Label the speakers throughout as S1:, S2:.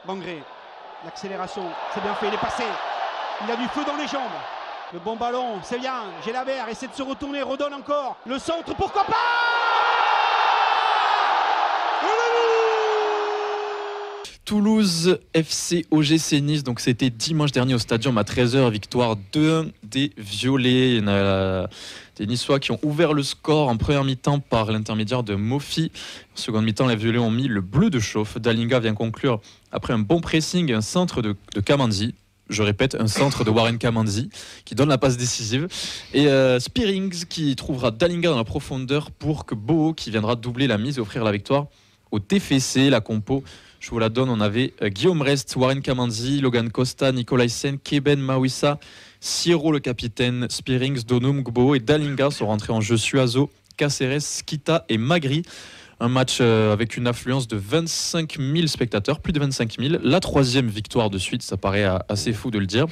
S1: Bangré, l'accélération, c'est bien fait, il est passé. Il a du feu dans les jambes. Le bon ballon, c'est bien. Gélabert essaie de se retourner, redonne encore. Le centre, pourquoi pas?
S2: Toulouse FC OGC Nice, donc c'était dimanche dernier au Stadium à 13h, victoire 2-1 des Violets. Il y en a des Niçois qui ont ouvert le score en première mi-temps par l'intermédiaire de Mofi. En seconde mi-temps, les Violets ont mis le bleu de chauffe. Dalinga vient conclure après un bon pressing, un centre de Kamanzi. Je répète, un centre de Warren Kamanzi qui donne la passe décisive. Et Spearings qui trouvera Dalinga dans la profondeur pour que Boho qui viendra doubler la mise et offrir la victoire au TFC. La compo, je vous la donne, on avait Guillaume Rest, Warren Kamanzi, Logan Costa, Nicolaisen, Keben Mawissa, Siro le capitaine, Spearings, Donum, Gbo et Dalinga sont rentrés en jeu. Suazo, Caceres, Skita et Magri. Un match avec une affluence de 25 000 spectateurs, plus de 25 000. La troisième victoire de suite, ça paraît assez fou de le dire.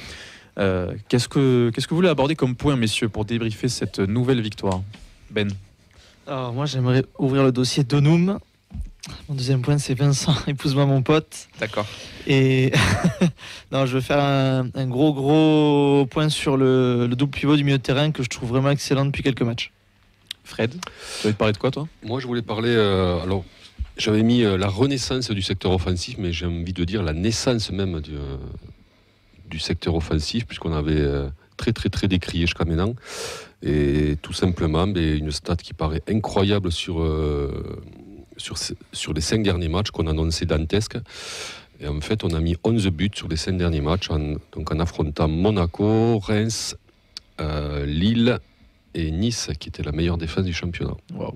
S2: Qu'est-ce que vous voulez aborder comme point, messieurs, pour débriefer cette nouvelle victoire? Ben.
S3: Alors moi, j'aimerais ouvrir le dossier Donum. Mon deuxième point, c'est Vincent, épouse-moi mon pote.
S2: D'accord.
S3: Et non, je veux faire un gros point sur le double pivot du milieu de terrain que je trouve vraiment excellent depuis quelques matchs. Fred,
S2: tu voulais parler de quoi, toi?
S4: Moi, je voulais parler... alors, j'avais mis la renaissance du secteur offensif, mais j'ai envie de dire la naissance même du secteur offensif, puisqu'on avait très décrié jusqu'à maintenant. Et tout simplement, une stat qui paraît incroyable sur les 5 derniers matchs qu'on annonçait dantesques. Et en fait, on a mis 11 buts sur les 5 derniers matchs, en affrontant Monaco, Reims, Lille et Nice, qui était la meilleure défense du championnat.
S2: Wow.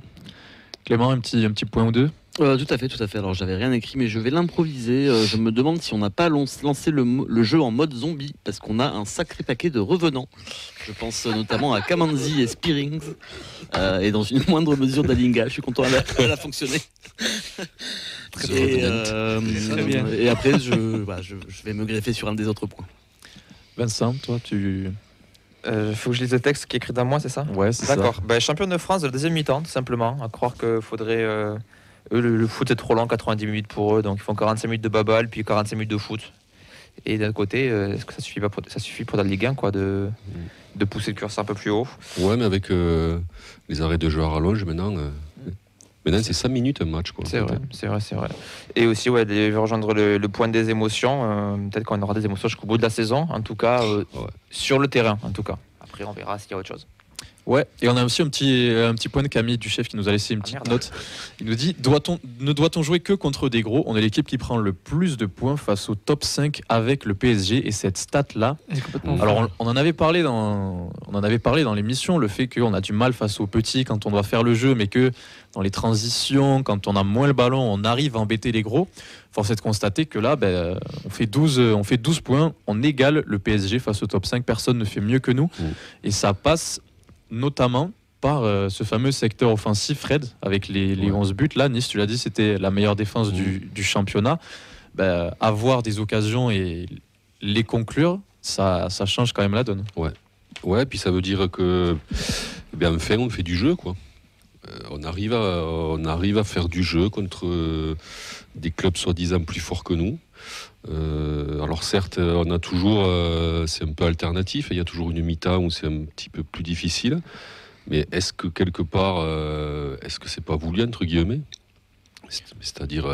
S2: Clément, un petit point ou deux?
S5: Tout à fait. Alors, j'avais rien écrit, mais je vais l'improviser. Je me demande si on n'a pas lancé le jeu en mode zombie, parce qu'on a un sacré paquet de revenants. Je pense notamment à Kamanzi et Spearings, et dans une moindre mesure Dalinga. Je suis content, elle a fonctionné. Et après, je vais me greffer sur un des autres points.
S2: Vincent, toi, tu...
S6: faut que je lise le texte qui est écrit dans moi, c'est ça?
S2: Ouais, c'est ça.
S6: D'accord. Champion de France de la deuxième mi-temps, tout simplement. À croire qu'il faudrait... eux, le foot est trop long, 90 minutes pour eux. Donc, ils font 45 minutes de baballe, puis 45 minutes de foot. Et d'un côté, est-ce que ça suffit pour la Ligue 1 de pousser le curseur un peu plus haut?
S4: Ouais, mais avec les arrêts de jeu à rallonge, maintenant, c'est 5 minutes un match. Quoi,
S6: c'est vrai. Et aussi, je vais rejoindre le point des émotions. Peut-être qu'on aura des émotions jusqu'au bout de la saison. En tout cas, sur le terrain, en tout cas. Après, on verra s'il y a autre chose.
S2: Ouais, et on a aussi un petit point de Camille du chef qui nous a laissé une petite note. Il nous dit, ne doit-on jouer que contre des gros? On est l'équipe qui prend le plus de points face au top 5 avec le PSG. Et cette stat-là, alors on en avait parlé dans l'émission, le fait qu'on a du mal face aux petits quand on doit faire le jeu, mais que dans les transitions, quand on a moins le ballon, on arrive à embêter les gros. Force est de constater que là, on fait 12 points, on égale le PSG face au top 5. Personne ne fait mieux que nous. Et ça passe notamment par ce fameux secteur offensif, Fred, avec les 11 buts. Là, Nice, tu l'as dit, c'était la meilleure défense du championnat. Avoir des occasions et les conclure, ça change quand même la donne.
S4: Ouais, puis ça veut dire que enfin, on fait du jeu, quoi. On arrive à faire du jeu contre des clubs soi-disant plus forts que nous. Alors certes, on a toujours, c'est un peu alternatif, il y a toujours une mi-temps où c'est un petit peu plus difficile, mais est-ce que quelque part, est-ce que c'est pas voulu entre guillemets, c'est-à-dire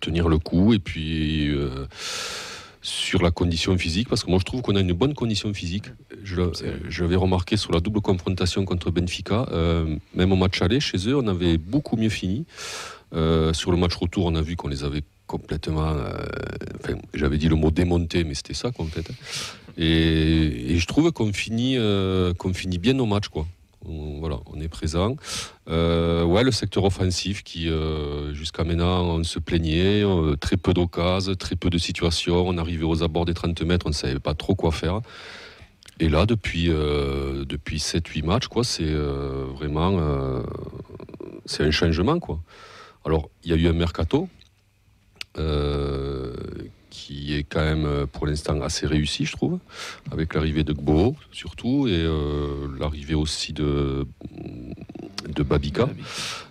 S4: tenir le coup et puis sur la condition physique, parce que moi je trouve qu'on a une bonne condition physique. Je l'avais remarqué sur la double confrontation contre Benfica, même au match aller chez eux, on avait beaucoup mieux fini. Sur le match retour, on a vu qu'on les avait complètement, j'avais dit le mot démonté, mais c'était ça en fait. Et je trouve qu'on finit bien nos matchs, quoi. On est présent. Le secteur offensif qui jusqu'à maintenant on se plaignait, très peu d'occasions, très peu de situations. On arrivait aux abords des 30 mètres, on ne savait pas trop quoi faire. Et là, depuis 7-8 matchs, quoi, c'est vraiment c'est un changement, quoi. Alors, il y a eu un mercato qui est quand même pour l'instant assez réussi, je trouve, avec l'arrivée de Gbo surtout, et l'arrivée aussi de de Babica.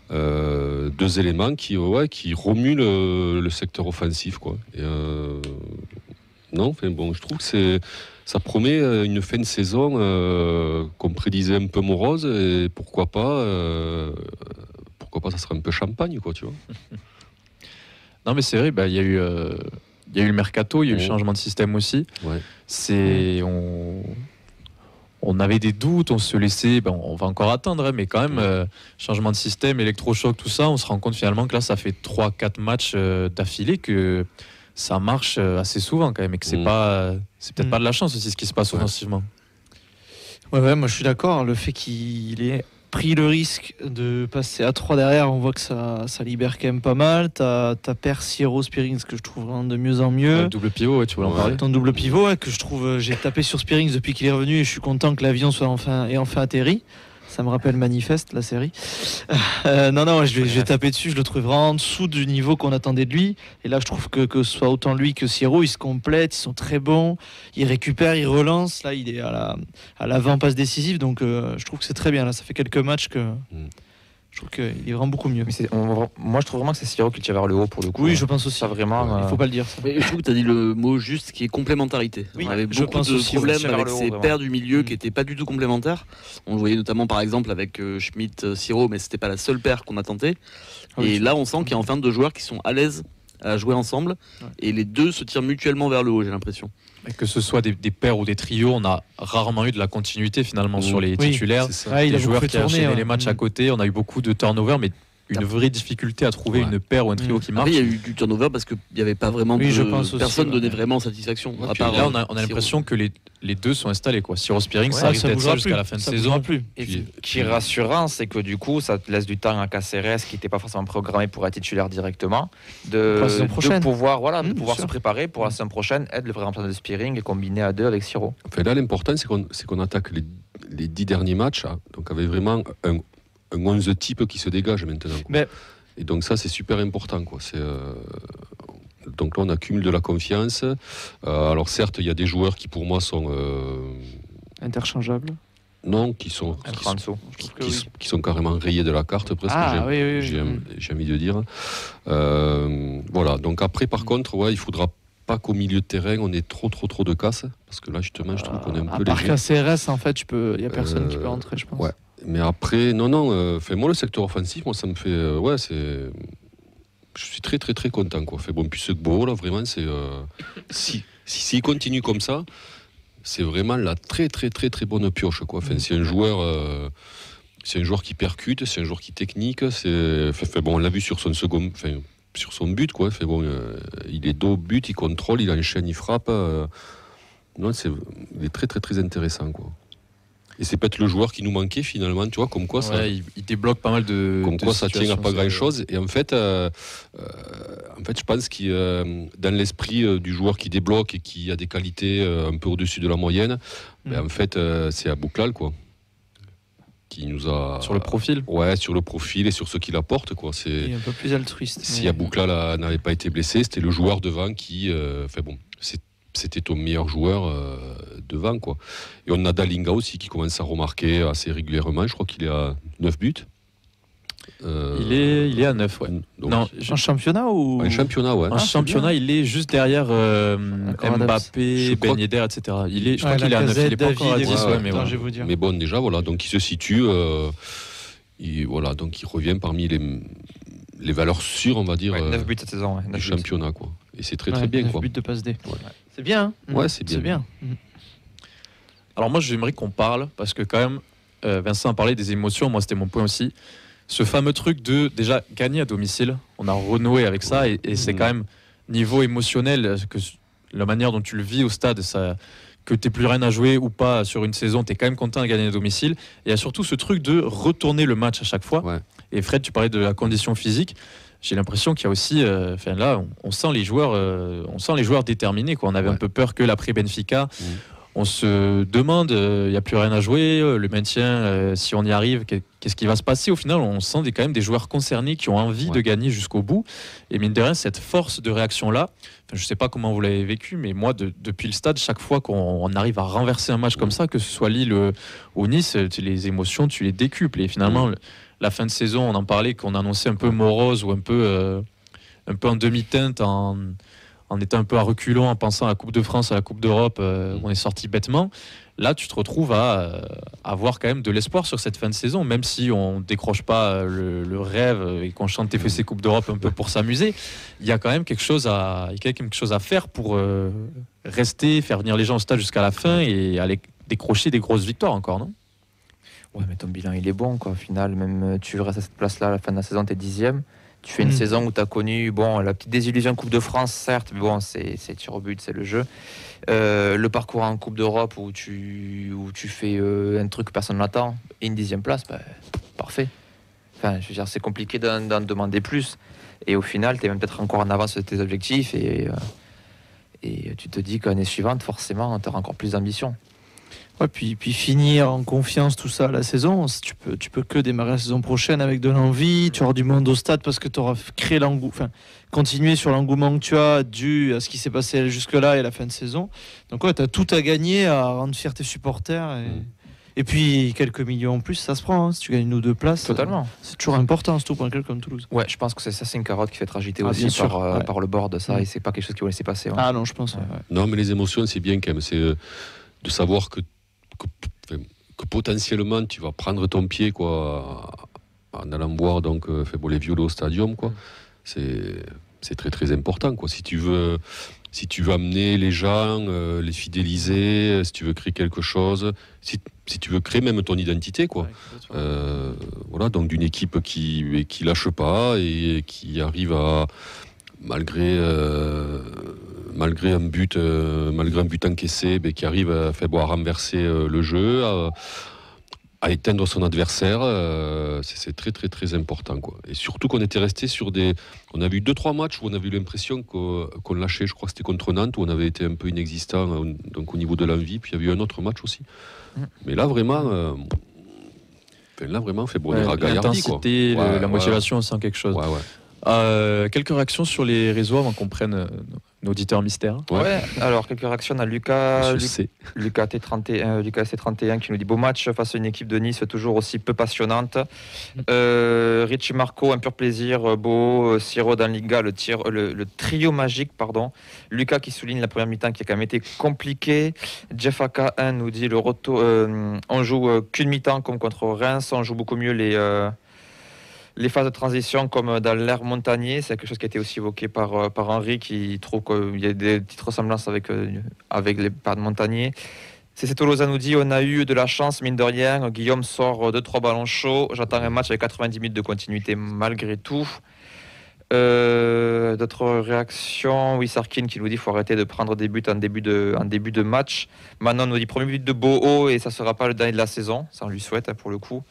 S4: Deux éléments qui remuent le secteur offensif, quoi. Et, je trouve que ça promet une fin de saison qu'on prédisait un peu morose, et pourquoi pas ça serait un peu champagne, quoi, tu vois.
S2: Non, mais c'est vrai, il y a eu le mercato, il y a eu le changement de système aussi.
S4: Ouais.
S2: On avait des doutes, on se laissait, on va encore attendre, mais quand même, changement de système, électrochoc, tout ça, on se rend compte finalement que là, ça fait 3-4 matchs d'affilée que ça marche assez souvent quand même, et que c'est peut-être pas de la chance aussi ce qui se passe offensivement.
S3: Ouais, moi je suis d'accord. Le fait qu'il ait pris le risque de passer à 3 derrière, on voit que ça libère quand même pas mal. T'as Per Sierro Spearings que je trouve vraiment de mieux en mieux.
S2: Double pivot, tu voulais en parler.
S3: Ton double pivot que je trouve, j'ai tapé sur Spearings depuis qu'il est revenu et je suis content que l'avion soit enfin atterri. Ça me rappelle Manifeste, la série. Je vais taper dessus. Je le trouve vraiment en dessous du niveau qu'on attendait de lui. Et là, je trouve que ce soit autant lui que Sierro, ils se complètent, ils sont très bons. Ils récupèrent, ils relancent. Là, il est à l'avant-passe décisive. Donc, je trouve que c'est très bien. Là, ça fait quelques matchs que je trouve qu'il est vraiment beaucoup mieux.
S6: Mais moi, je trouve vraiment que c'est Sierro qui tire vers le haut pour le coup.
S3: Oui, je pense aussi.
S6: Ça, vraiment,
S3: il faut pas le dire. Ça.
S5: Mais je trouve que tu as dit le mot juste qui est complémentarité.
S3: Oui,
S5: on avait
S3: je
S5: beaucoup
S3: pense
S5: de
S3: aussi,
S5: problèmes
S6: vers
S5: avec
S6: le haut,
S5: ces
S6: vraiment.
S5: paires du milieu qui n'étaient pas du tout complémentaires. On le voyait notamment par exemple avec Schmitt-Siro, mais c'était pas la seule paire qu'on a tenté. Et là, on sent qu'il y a enfin deux joueurs qui sont à l'aise à jouer ensemble, et les deux se tirent mutuellement vers le haut, j'ai l'impression.
S2: Que ce soit des paires ou des trios, on a rarement eu de la continuité finalement sur les titulaires.
S3: Il
S2: les
S3: a
S2: joueurs qui
S3: tourné,
S2: enchaînaient les matchs à côté, on a eu beaucoup de turnover, mais une vraie difficulté à trouver une paire ou un trio qui marche.
S5: Après, il y a eu du turnover parce qu'il n'y avait pas vraiment personne donnait vraiment satisfaction.
S2: À part, là, on a l'impression que les deux sont installés, quoi. Sierro Spearings, ça arrive d'être ça jusqu'à la fin de saison.
S6: Et ce qui est rassurant, c'est que du coup, ça te laisse du temps à Caceres, qui n'était pas forcément programmé pour être titulaire directement, de pouvoir se préparer pour la saison prochaine, être le vrai remplaçant de Spearings et combiner à deux avec Sierro.
S4: Enfin, là, l'important, c'est qu'on attaque les 10 derniers matchs, donc avec vraiment un 11 type qui se dégage maintenant. Et donc ça, c'est super important, quoi. Donc là, on accumule de la confiance. Alors certes, il y a des joueurs qui pour moi sont
S3: interchangeables.
S4: Non, qui sont carrément rayés de la carte presque. J'ai envie de dire. Voilà. Donc après, par contre, il faudra pas qu'au milieu de terrain on ait trop de casse, parce que là justement, je trouve qu'on est un peu léger.
S3: À part KCRS, en fait, il y a personne qui peut rentrer, je pense.
S4: Ouais. Mais après, moi, le secteur offensif, moi, ça me fait, je suis très content, quoi. Fait bon, puis ce beau là, vraiment, c'est s'il continue comme ça, c'est vraiment la très bonne pioche, quoi. Enfin, c'est un joueur qui percute, c'est un joueur qui technique, on l'a vu sur son sur son but, quoi. Fait bon, il est dos but, il contrôle, il enchaîne, il frappe. Il est très intéressant, quoi. Et c'est peut-être le joueur qui nous manquait finalement, tu vois, comme quoi ça.
S2: Il débloque pas mal de.
S4: Comme quoi ça tient à pas grand-chose. Et en fait, je pense qu'il dans l'esprit du joueur qui débloque et qui a des qualités un peu au-dessus de la moyenne, en fait, c'est Abouklal, quoi, qui nous a.
S2: Sur le profil.
S4: Ouais, sur le profil et sur ce qu'il apporte, quoi.
S3: Il est un peu plus altruiste.
S4: Si Abouklal n'avait pas été blessé, c'était le joueur devant qui, c'était ton meilleur joueur devant, quoi. Et on a Dalinga aussi qui commence à remarquer assez régulièrement. Je crois qu'il est à 9 buts.
S2: Il est à 9, ouais.
S4: Donc,
S3: en championnat ou
S4: en championnat, ouais.
S2: En championnat, il est juste derrière Mbappé, Ben Yedder, etc. Je crois qu'il est à 9, il est pas encore à 10,
S4: mais bon, déjà, voilà. Donc il se situe, il revient parmi les valeurs sûres, on va dire,
S6: 9 buts cette saison,
S4: du championnat, quoi. Et c'est très bien,
S3: 9
S4: quoi.
S3: buts de passe D. Ouais. C'est bien. Hein.
S4: Ouais, c'est bien.
S2: Alors moi, j'aimerais qu'on parle, parce que quand même, Vincent a parlé des émotions, moi c'était mon point aussi. Ce fameux truc de déjà gagner à domicile, on a renoué avec ça, et c'est quand même niveau émotionnel, que la manière dont tu le vis au stade, ça, que tu n'aies plus rien à jouer ou pas sur une saison, tu es quand même content de gagner à domicile. Et il y a surtout ce truc de retourner le match à chaque fois. Ouais. Et Fred, tu parlais de la condition physique. J'ai l'impression qu'il y a aussi, là, on sent les joueurs déterminés, quoi. On avait un peu peur que l'après Benfica, on se demande, il n'y a plus rien à jouer, le maintien, si on y arrive, qu'est-ce qui va se passer? Au final, on sent quand même des joueurs concernés qui ont envie de gagner jusqu'au bout. Et mine de rien, cette force de réaction-là, je ne sais pas comment vous l'avez vécu, mais moi, depuis le stade, chaque fois qu'on arrive à renverser un match comme ça, que ce soit Lille ou Nice, les émotions, tu les décuples. Et finalement, la fin de saison, on en parlait, qu'on annonçait un peu morose ou un peu en demi-teinte, en étant un peu à reculons, en pensant à la Coupe de France, à la Coupe d'Europe, où on est sorti bêtement. Là, tu te retrouves à avoir quand même de l'espoir sur cette fin de saison, même si on décroche pas le rêve et qu'on chante TFC Coupe d'Europe un peu pour s'amuser. Il y a quand même quelque chose à faire pour rester, faire venir les gens au stade jusqu'à la fin et aller décrocher des grosses victoires encore, non ?
S6: Ouais, mais ton bilan, il est bon, quoi. Au final, même tu restes à cette place-là à la fin de la saison, tu es 10e. Tu fais une saison où tu as connu la petite désillusion Coupe de France, certes, mais bon, c'est tir au but, c'est le jeu. Le parcours en Coupe d'Europe où tu fais un truc que personne n'attend et une 10e place, parfait. Enfin, je veux dire, c'est compliqué d'en demander plus. Et au final, tu es même peut-être encore en avance sur tes objectifs et tu te dis qu'année suivante, forcément, tu auras encore plus d'ambition.
S3: Ouais, puis finir en confiance tout ça la saison, tu peux que démarrer la saison prochaine avec de l'envie, tu auras du monde au stade parce que tu auras créé continuer sur l'engouement que tu as dû à ce qui s'est passé jusque-là et la fin de saison. Donc ouais, tu as tout à gagner à rendre fier tes supporters et puis quelques millions en plus, ça se prend, hein, si tu gagnes une ou deux places.
S6: Totalement.
S3: C'est toujours important, surtout pour un club comme Toulouse.
S6: Ouais, je pense que c'est une carotte qui fait être agitée aussi
S3: bien sûr,
S6: par le board, ça, et c'est pas quelque chose qu'il faut laisser passer. Ouais.
S3: Ah non, je pense. Ouais.
S4: Non, mais les émotions, c'est bien quand même. C'est de savoir que potentiellement tu vas prendre ton pied quoi, en allant voir donc, les Violos au Stadium. Quoi. C'est très très important. Quoi. Si tu veux amener les gens, les fidéliser, si tu veux créer quelque chose, si tu veux créer même ton identité, quoi. Voilà, donc d'une équipe qui lâche pas et qui arrive à malgré un but encaissé, qui arrive à renverser le jeu, à éteindre son adversaire, c'est très très très important, quoi. Et surtout qu'on était resté on a vu 2-3 matchs où on avait eu l'impression qu'on lâchait. Je crois que c'était contre Nantes où on avait été un peu inexistant, donc au niveau de l'envie. Puis il y a eu un autre match aussi. Mais là vraiment, fait bonheur à Gaillardi,
S2: l'intensité,
S4: quoi.
S2: la motivation, on sent quelque chose. Quelques réactions sur les réseaux avant qu'on prenne nos auditeurs mystères.
S6: Ouais, alors quelques réactions à Lucas
S2: Lucas
S6: C31 qui nous dit beau match face à une équipe de Nice toujours aussi peu passionnante. Richie Marco, un pur plaisir, beau. Siro dans Liga, le trio magique, pardon. Lucas qui souligne la première mi-temps qui a quand même été compliquée. Jeff AK1 nous dit le retour, on joue qu'une mi-temps comme contre Reims, on joue beaucoup mieux les phases de transition comme dans l'ère montagnier, c'est quelque chose qui a été aussi évoqué par Henri qui trouve qu'il y a des petites ressemblances avec les pas de montagnier. C'est Tolosa nous dit on a eu de la chance mine de rien, Guillaume sort 2-3 ballons chauds, j'attends un match avec 90 minutes de continuité malgré tout. D'autres réactions, oui, Sarkin qui nous dit qu'il faut arrêter de prendre des buts en début de match. Manon nous dit premier but de Boho et ça sera pas le dernier de la saison, ça on lui souhaite pour le coup.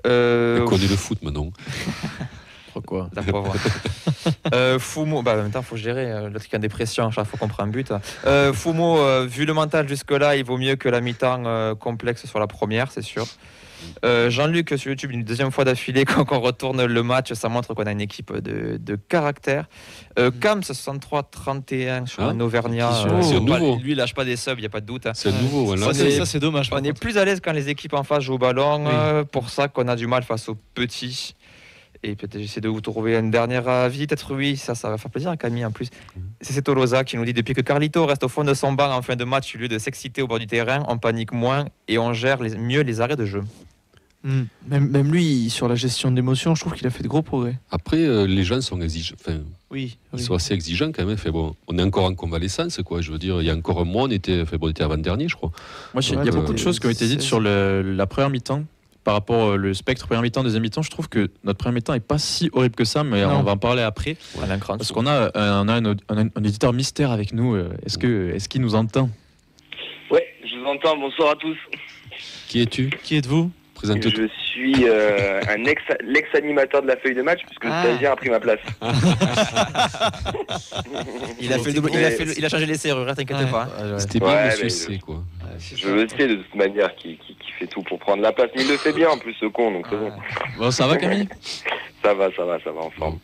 S4: On connaît le foot maintenant.
S2: Pourquoi ?
S6: Foumo, en même temps, il faut gérer. L'autre qui a des pressions à chaque fois qu'on prend un but. Foumo, vu le mental jusque-là, il vaut mieux que la mi-temps complexe sur la première, c'est sûr. Jean-Luc sur YouTube, une deuxième fois d'affilée quand on retourne le match, ça montre qu'on a une équipe de caractère. Cam 63-31 sur un Auvergnat.
S4: C'est nouveau.
S6: Lui, il lâche pas des subs, il n'y a pas de doute.
S4: C'est nouveau. Voilà.
S3: Ça, c'est dommage.
S6: On est plus à l'aise quand les équipes en face jouent au ballon. Pour ça qu'on a du mal face aux petits. Et peut-être j'essaie de vous trouver une dernière avis. Peut-être oui, ça va faire plaisir à Camille en plus. C'est Tolosa qui nous dit depuis que Carlito reste au fond de son banc en fin de match, au lieu de s'exciter au bord du terrain, on panique moins et on gère mieux les arrêts de jeu.
S3: Même lui, sur la gestion d'émotions, je trouve qu'il a fait de gros progrès.
S4: Après, les gens sont exigeants.
S3: Oui.
S4: Ils sont assez exigeants quand même. On est encore en convalescence, quoi. Je veux dire, il y a encore un mois, on était avant-dernier, je crois.
S2: Moi, il y a beaucoup de choses qui ont été dites sur la première mi-temps. Par rapport au spectre première mi-temps, deuxième mi-temps, je trouve que notre première mi-temps n'est pas si horrible que ça, mais on va en parler après. Parce qu'on a un éditeur mystère avec nous. Est-ce qu'il nous entend ?
S7: Ouais, je vous entends. Bonsoir à tous.
S4: Qui es-tu ?
S3: Qui êtes-vous ?
S4: Présente-toi.
S7: Je suis l'ex-animateur de la feuille de match, puisque le stagiaire a pris ma place.
S6: Il a changé les serrures, t'inquiète pas.
S4: C'était bien Monsieur C, quoi.
S7: Je le sais de toute manière qui fait tout pour prendre la place, mais il le fait bien en plus ce con, donc c'est bon.
S2: Bon, ça va Camille ?
S7: Ça va en forme.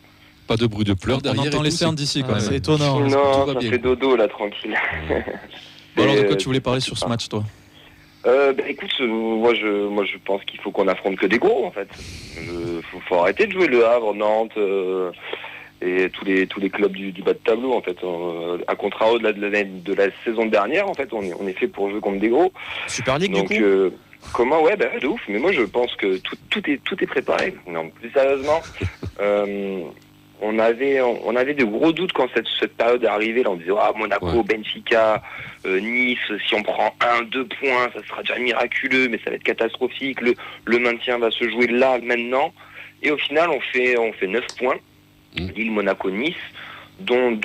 S4: Pas de bruit de pleurs derrière.
S2: On entend les cernes d'ici quand même.
S3: C'est étonnant.
S7: Non, ça fait dodo là, tranquille.
S2: Bon, alors de quoi tu voulais parler sur ce match, toi ?
S7: Écoute, moi je pense qu'il faut qu'on affronte que des gros en fait. Faut arrêter de jouer Le Havre, Nantes et tous les clubs du bas de tableau en fait. À contrario de la saison dernière en fait, on est fait pour jouer contre des gros.
S6: Super League
S7: Donc
S6: du coup.
S7: comment de ouf. Mais moi je pense que tout est préparé. Non, plus sérieusement. On avait de gros doutes quand cette période est arrivée. Là, on disait Monaco, Benfica, Nice, si on prend 2 points, ça sera déjà miraculeux, mais ça va être catastrophique. Le maintien va se jouer là, maintenant. Et au final, on fait 9 points. Lille, Monaco, Nice, dont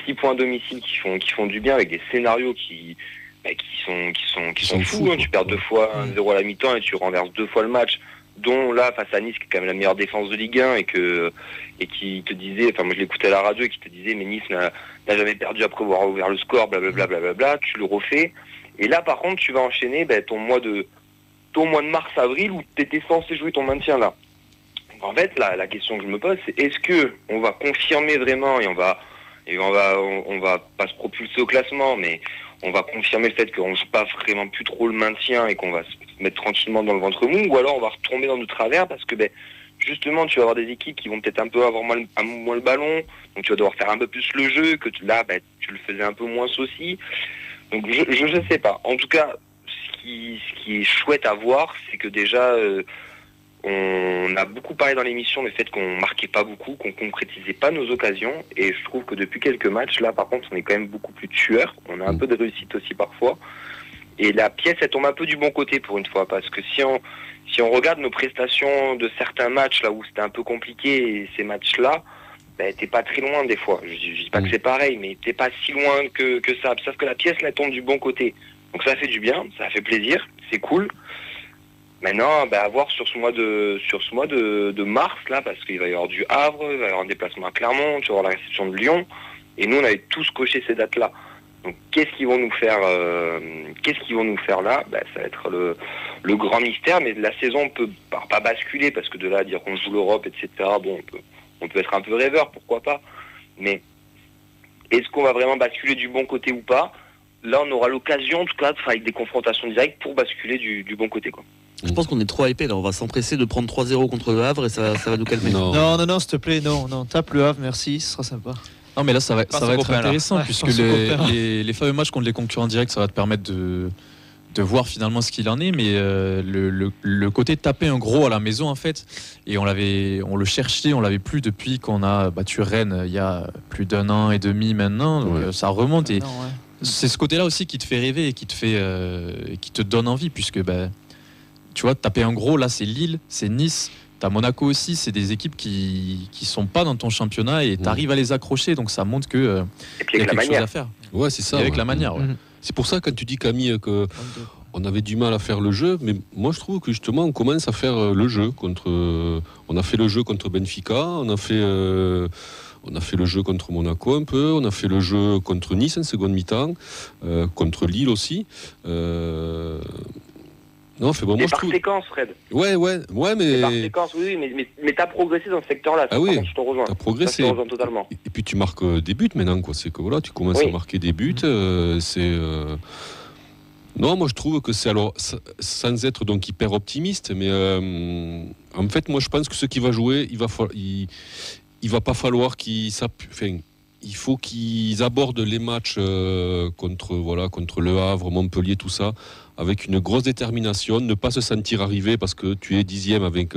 S7: 6 points à domicile qui font du bien, avec des scénarios qui sont fous. Tu perds 2 fois 1-0 à la mi-temps et tu renverses 2 fois le match. Dont là, face à Nice, qui est quand même la meilleure défense de Ligue 1 et qui te disait, moi je l'écoutais à la radio et qui te disait, mais Nice n'a jamais perdu après avoir ouvert le score, blablabla, tu le refais. Et là, par contre, tu vas enchaîner ton mois de mars-avril où tu étais censé jouer ton maintien là. Donc, en fait, la question que je me pose, c'est est-ce que on va confirmer vraiment et on va pas se propulser au classement, mais on va confirmer le fait qu'on ne joue pas vraiment plus trop le maintien et qu'on va se mettre tranquillement dans le ventre mou, ou alors on va retomber dans nos travers parce que justement tu vas avoir des équipes qui vont peut-être un peu avoir moins le ballon, donc tu vas devoir faire un peu plus le jeu, que tu le faisais un peu moins aussi. Donc je sais pas. En tout cas, ce qui est chouette à voir, c'est que déjà on a beaucoup parlé dans l'émission du fait qu'on marquait pas beaucoup, qu'on concrétisait pas nos occasions, et je trouve que depuis quelques matchs, là par contre on est quand même beaucoup plus tueurs, on a un peu de réussite aussi parfois, et la pièce elle tombe un peu du bon côté pour une fois, parce que si on regarde nos prestations de certains matchs là où c'était un peu compliqué, et ces matchs-là, t'es pas très loin des fois, je dis pas que c'est pareil, mais t'es pas si loin que ça, sauf que la pièce elle tombe du bon côté, donc ça fait du bien, ça fait plaisir, c'est cool. Maintenant, à voir sur ce mois de mars là, parce qu'il va y avoir du Havre, il va y avoir un déplacement à Clermont, tu vas avoir la réception de Lyon, et nous on avait tous coché ces dates là. Donc qu'est-ce qu'ils vont nous faire là, ça va être le grand mystère, mais la saison peut pas basculer, parce que de là à dire qu'on joue l'Europe, etc. Bon, on peut être un peu rêveur, pourquoi pas, mais est-ce qu'on va vraiment basculer du bon côté ou pas? Là on aura l'occasion en tout cas avec des confrontations directes pour basculer du bon côté quoi.
S5: Je pense qu'on est trop hypé là, on va s'empresser de prendre 3-0 contre le Havre et ça va nous calmer.
S3: Non, s'il te plaît, non, tape le Havre, merci, ce sera sympa.
S2: Non mais là ça va être intéressant, puisque les fameux matchs contre les concurrents directs, ça va te permettre de voir finalement ce qu'il en est, mais le côté taper un gros à la maison en fait, et on le cherchait, on l'avait plus depuis qu'on a battu Rennes il y a plus d'1 an et demi maintenant, donc ça remonte, et c'est ce côté là aussi qui te fait rêver et qui te donne envie, puisque tu vois, taper un gros, là c'est Lille, c'est Nice, t'as Monaco aussi, c'est des équipes qui sont pas dans ton championnat et t'arrives à les accrocher, donc ça montre que y a quelque chose à faire.
S4: Ouais, c'est ça.
S2: Et avec la manière,
S4: C'est pour ça quand tu dis, Camille, que on avait du mal à faire le jeu, mais moi je trouve que justement on commence à faire le jeu on a fait le jeu contre Benfica, on a fait le jeu contre Monaco un peu, on a fait le jeu contre Nice en seconde mi-temps, contre Lille aussi. Non, moi,
S7: par séquence, Fred.
S4: Ouais, mais.
S7: Par séquence, oui, mais t'as progressé dans ce secteur-là.
S4: Ah oui,
S7: je te rejoins.
S4: T'as progressé.
S7: Je te rejoins totalement.
S4: Et puis tu marques des buts maintenant, quoi. C'est que voilà, tu commences à marquer des buts. Non, moi je trouve que c'est, alors sans être donc hyper optimiste, mais en fait, moi je pense que ce qui va jouer, il va pas falloir qu'ils s'appuient. Il faut qu'ils abordent les matchs contre Le Havre, Montpellier, tout ça, avec une grosse détermination, ne pas se sentir arrivé parce que tu es 10e avec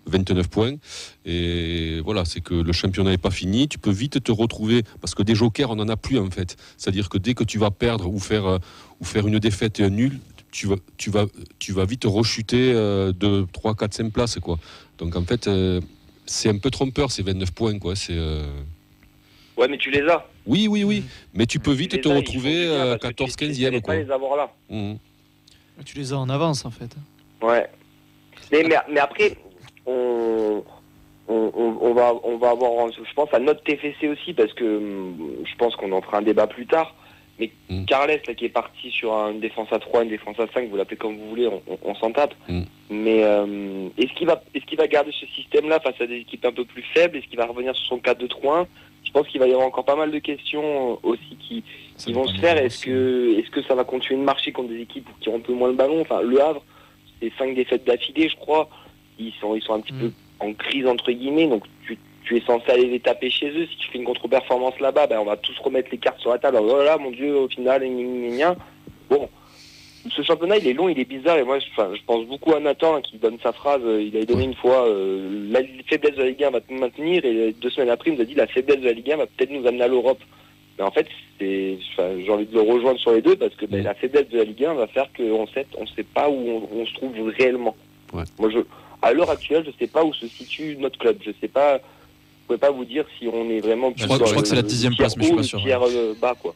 S4: 29 points. Et voilà, c'est que le championnat n'est pas fini. Tu peux vite te retrouver, parce que des jokers, on n'en a plus en fait. C'est-à-dire que dès que tu vas perdre ou faire une défaite nulle, tu vas vite rechuter de 3, 4, 5 places, quoi. Donc en fait, c'est un peu trompeur ces 29 points, quoi.
S7: Ouais, mais tu les as.
S4: Oui. Mais tu peux vite te retrouver 14, 15e.
S7: Pas les avoir là.
S3: Tu les as en avance, en fait.
S7: Ouais. Mais après, on va avoir, je pense, à notre TFC aussi, parce que je pense qu'on en fera un débat plus tard. Mais Carles, là, qui est parti sur une défense à 3, une défense à 5, vous l'appelez comme vous voulez, on s'en tape. Mais est-ce qu'il va garder ce système-là face à des équipes un peu plus faibles? Est-ce qu'il va revenir sur son 4-2-3-1? je pense qu'il va y avoir encore pas mal de questions aussi qui vont se faire. Est-ce que ça va continuer de marcher contre des équipes qui ont un peu moins le ballon? Enfin, Le Havre, c'est 5 défaites d'affilée, je crois. Ils sont un petit peu en crise, entre guillemets, donc tu es censé aller les taper chez eux. Si tu fais une contre-performance là-bas, on va tous remettre les cartes sur la table. Alors, oh là, mon Dieu, au final, bon. Ce championnat, il est long, il est bizarre, et moi, je pense beaucoup à Nathan qui donne sa phrase. Il avait donné une fois la faiblesse de la Ligue 1 va te maintenir, et 2 semaines après, il nous a dit la faiblesse de la Ligue 1 va peut-être nous amener à l'Europe. Mais en fait, j'ai envie de le rejoindre sur les deux, parce que la faiblesse de la Ligue 1 va faire qu'on ne sait pas où on se trouve réellement. Ouais. Moi, à l'heure actuelle, je ne sais pas où se situe notre club. Je sais pas. Je ne pourrais pas vous dire si on est vraiment.
S2: Je crois que c'est la 10e place, mais je ne suis pas sûr.
S7: Bas, quoi.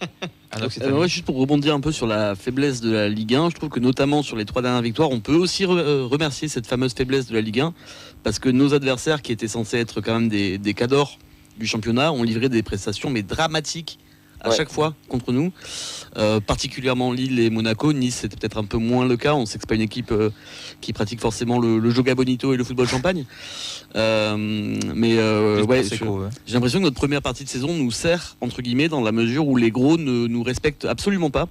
S5: Juste pour rebondir un peu sur la faiblesse de la Ligue 1, je trouve que notamment sur les 3 dernières victoires, on peut aussi remercier cette fameuse faiblesse de la Ligue 1, parce que nos adversaires, qui étaient censés être quand même des cadors du championnat, ont livré des prestations mais dramatiques à chaque fois contre nous, particulièrement Lille et Monaco. Nice, c'était peut-être un peu moins le cas. On sait que c'est pas une équipe qui pratique forcément le joga bonito et le football champagne. J'ai l'impression que notre première partie de saison nous sert, entre guillemets, dans la mesure où les gros ne nous respectent absolument pas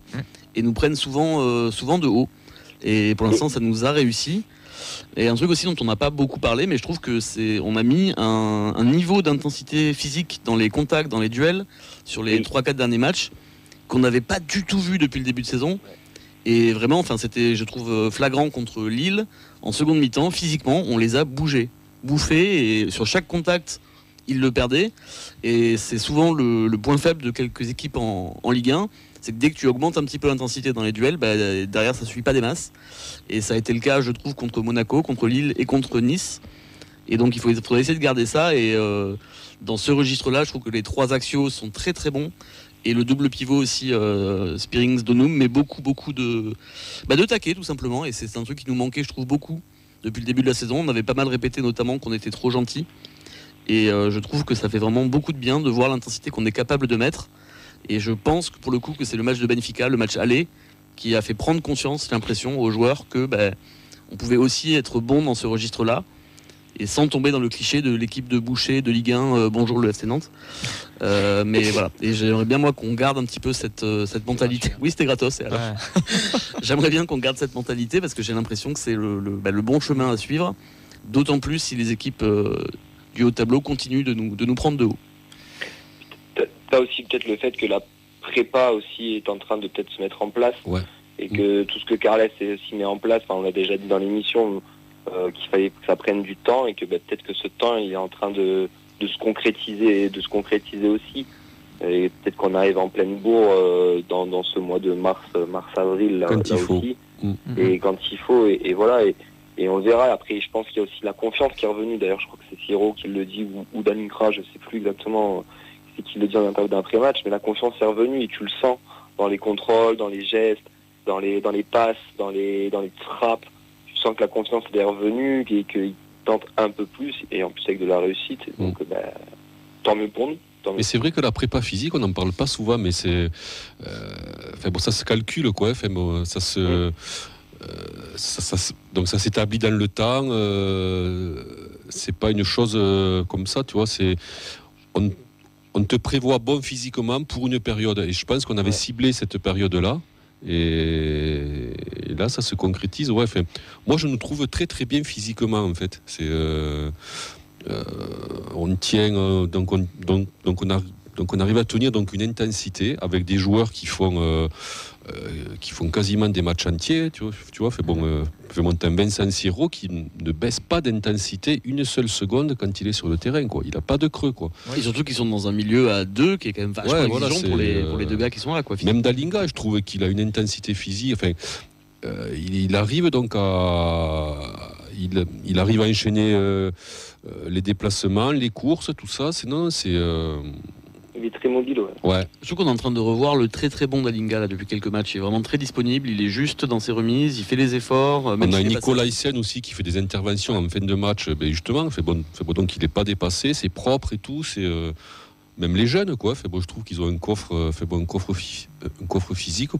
S5: et nous prennent souvent de haut. Et pour l'instant, ça nous a réussi. Et un truc aussi dont on n'a pas beaucoup parlé, mais je trouve que on a mis un niveau d'intensité physique dans les contacts, dans les duels, sur les 3-4 derniers matchs, qu'on n'avait pas du tout vu depuis le début de saison. Et vraiment, c'était, je trouve, flagrant contre Lille. En seconde mi-temps, physiquement, on les a bouffés, et sur chaque contact, ils le perdaient. Et c'est souvent le point faible de quelques équipes en Ligue 1. C'est que dès que tu augmentes un petit peu l'intensité dans les duels, derrière ça ne suit pas des masses. Et ça a été le cas, je trouve, contre Monaco, contre Lille et contre Nice. Et donc il faudrait essayer de garder ça. Et dans ce registre-là, je trouve que les 3 axiaux sont très très bons. Et le double pivot aussi, Spearings, Donum, mais beaucoup de taquets tout simplement. Et c'est un truc qui nous manquait, je trouve, beaucoup depuis le début de la saison. On avait pas mal répété notamment qu'on était trop gentil. Et je trouve que ça fait vraiment beaucoup de bien de voir l'intensité qu'on est capable de mettre. Et je pense que pour le coup que c'est le match de Benfica, le match aller, qui a fait prendre conscience, l'impression aux joueurs que on pouvait aussi être bon dans ce registre-là, et sans tomber dans le cliché de l'équipe de Boucher de Ligue 1, bonjour le FC Nantes. Mais voilà, et j'aimerais bien moi qu'on garde un petit peu cette mentalité. Oui, c'était gratos. Et alors. J'aimerais bien qu'on garde cette mentalité, parce que j'ai l'impression que c'est le bon chemin à suivre, d'autant plus si les équipes du haut tableau continuent de nous prendre de haut.
S7: T'as aussi peut-être le fait que la prépa aussi est en train de peut-être se mettre en place, et que tout ce que Carles aussi met en place, on l'a déjà dit dans l'émission, qu'il fallait que ça prenne du temps, et que peut-être que ce temps il est en train de se concrétiser aussi, et peut-être qu'on arrive en pleine bourre dans ce mois de mars-avril là aussi, et quand il faut, et voilà, et on verra. Après, je pense qu'il y a aussi la confiance qui est revenue. D'ailleurs, je crois que c'est Siro qui le dit, ou Daninkra, je sais plus exactement c'est qui le dit en interview d'après-match, mais la confiance est revenue, et tu le sens dans les contrôles, dans les gestes, dans les passes, dans les frappes. Tu sens que la confiance est revenue, et qu'il tente un peu plus, et en plus avec de la réussite. Donc, tant mieux pour nous.
S4: Mais c'est vrai que la prépa physique, on n'en parle pas souvent, mais c'est, ça se calcule, quoi. Donc ça s'établit dans le temps. C'est pas une chose comme ça, tu vois. On te prévoit bon physiquement pour une période, et je pense qu'on avait ciblé cette période-là, et là ça se concrétise. Moi je nous trouve très très bien physiquement, en fait. On tient, donc on arrive à tenir donc une intensité avec des joueurs qui font quasiment des matchs entiers, tu vois, fait monter un Vincent Siro qui ne baisse pas d'intensité une seule seconde quand il est sur le terrain, quoi. Il n'a pas de creux, quoi.
S5: Et surtout qu'ils sont dans un milieu à 2 qui est quand même vachement exigeant pour les 2 gars qui sont là, quoi.
S4: Même Dalinga, je trouve qu'il a une intensité physique. Il arrive donc il arrive à enchaîner les déplacements, les courses, tout ça.
S7: Il est très mobile,
S5: Je trouve qu'on est en train de revoir le très très bon Dalinga là, depuis quelques matchs. Il est vraiment très disponible, il est juste dans ses remises, il fait les efforts.
S4: On a Nicolas Hyssen aussi qui fait des interventions en fin de match. Justement, donc il n'est pas dépassé, c'est propre et tout. Même les jeunes, quoi. Je trouve qu'ils ont un coffre physique